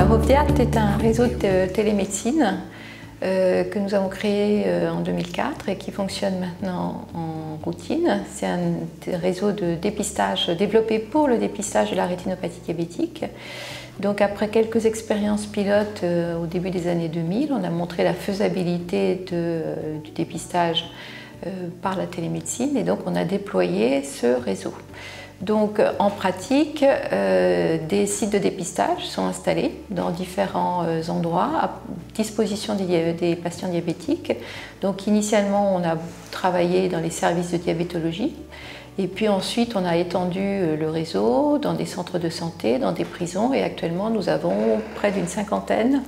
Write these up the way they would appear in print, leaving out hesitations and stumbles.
Alors Ovdiat est un réseau de télémédecine que nous avons créé en 2004 et qui fonctionne maintenant en routine. C'est un réseau de dépistage développé pour le dépistage de la rétinopathie diabétique. Donc après quelques expériences pilotes au début des années 2000, on a montré la faisabilité du dépistage par la télémédecine et donc on a déployé ce réseau. Donc en pratique, des sites de dépistage sont installés dans différents endroits à disposition des patients diabétiques. Donc initialement, on a travaillé dans les services de diabétologie et puis ensuite on a étendu le réseau dans des centres de santé, dans des prisons et actuellement nous avons près d'une cinquantaine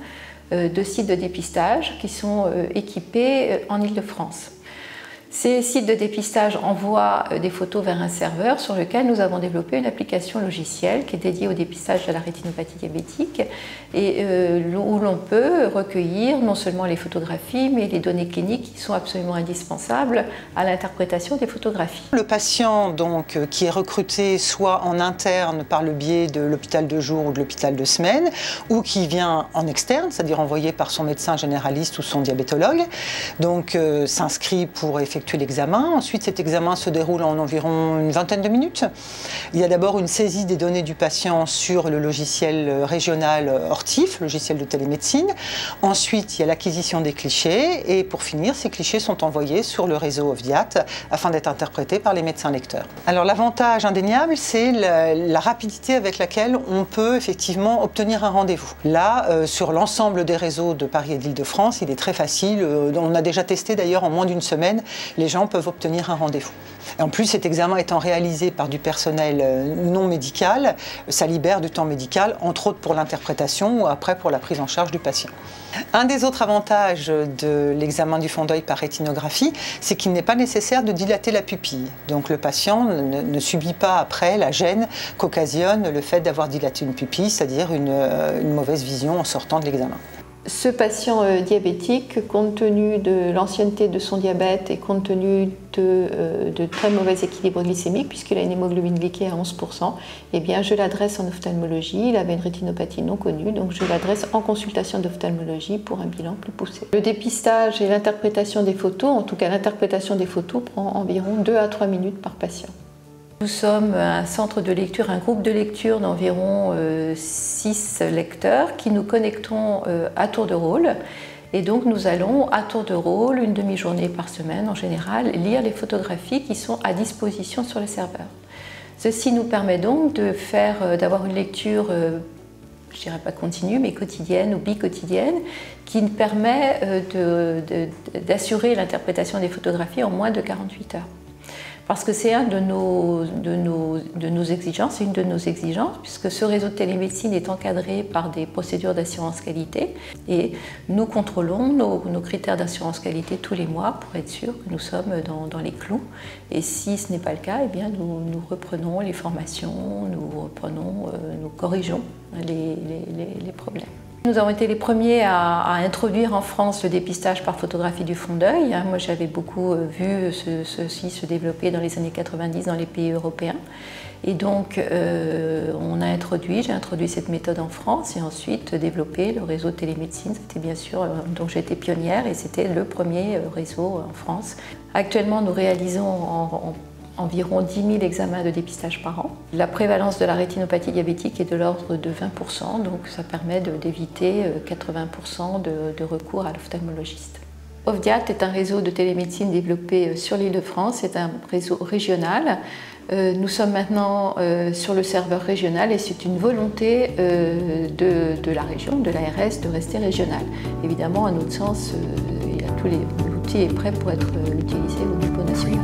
de sites de dépistage qui sont équipés en Île-de-France. Ces sites de dépistage envoient des photos vers un serveur sur lequel nous avons développé une application logicielle qui est dédiée au dépistage de la rétinopathie diabétique et où l'on peut recueillir non seulement les photographies mais les données cliniques qui sont absolument indispensables à l'interprétation des photographies. Le patient donc, qui est recruté soit en interne par le biais de l'hôpital de jour ou de l'hôpital de semaine ou qui vient en externe, c'est-à-dire envoyé par son médecin généraliste ou son diabétologue, donc s'inscrit pour effectuer l'examen. Ensuite, cet examen se déroule en environ une vingtaine de minutes. Il y a d'abord une saisie des données du patient sur le logiciel régional ORTIF, logiciel de télémédecine. Ensuite, il y a l'acquisition des clichés et pour finir, ces clichés sont envoyés sur le réseau Ovdiat afin d'être interprétés par les médecins lecteurs. Alors l'avantage indéniable, c'est la rapidité avec laquelle on peut effectivement obtenir un rendez-vous. Là, sur l'ensemble des réseaux de Paris et d'Île-de-France, il est très facile. On a déjà testé d'ailleurs en moins d'une semaine. Les gens peuvent obtenir un rendez-vous. En plus, cet examen étant réalisé par du personnel non médical, ça libère du temps médical, entre autres pour l'interprétation ou après pour la prise en charge du patient. Un des autres avantages de l'examen du fond d'œil par rétinographie, c'est qu'il n'est pas nécessaire de dilater la pupille. Donc le patient ne subit pas après la gêne qu'occasionne le fait d'avoir dilaté une pupille, c'est-à-dire une mauvaise vision en sortant de l'examen. Ce patient diabétique, compte tenu de l'ancienneté de son diabète et compte tenu de très mauvais équilibre glycémique, puisqu'il a une hémoglobine glyquée à 11%, eh bien, je l'adresse en ophtalmologie. Il avait une rétinopathie non connue, donc je l'adresse en consultation d'ophtalmologie pour un bilan plus poussé. Le dépistage et l'interprétation des photos, en tout cas l'interprétation des photos, prend environ 2 à 3 minutes par patient. Nous sommes un centre de lecture, un groupe de lecture d'environ 6 lecteurs qui nous connectons à tour de rôle. Et donc nous allons à tour de rôle, une demi-journée par semaine en général, lire les photographies qui sont à disposition sur le serveur. Ceci nous permet donc d'avoir une lecture, je dirais pas continue, mais quotidienne ou bi-quotidienne, qui nous permet d'assurer l'interprétation des photographies en moins de 48 heures. Parce que c'est une de nos exigences, puisque ce réseau de télémédecine est encadré par des procédures d'assurance qualité et nous contrôlons nos critères d'assurance qualité tous les mois pour être sûr que nous sommes dans les clous. Et si ce n'est pas le cas, eh bien nous reprenons les formations, nous corrigeons les problèmes. Nous avons été les premiers à introduire en France le dépistage par photographie du fond d'œil. Moi, j'avais beaucoup vu ceci se développer dans les années 90 dans les pays européens. Et donc, j'ai introduit cette méthode en France et ensuite développé le réseau de télémédecine. C'était bien sûr, donc j'ai été pionnière et c'était le premier réseau en France. Actuellement, nous réalisons environ 10 000 examens de dépistage par an. La prévalence de la rétinopathie diabétique est de l'ordre de 20%, donc ça permet d'éviter 80% de recours à l'ophtalmologiste. Ovdiat est un réseau de télémédecine développé sur l'Île-de-France, c'est un réseau régional. Nous sommes maintenant sur le serveur régional et c'est une volonté de la région, de l'ARS, de rester régional. Évidemment, à notre sens, l'outil est prêt pour être utilisé au niveau national.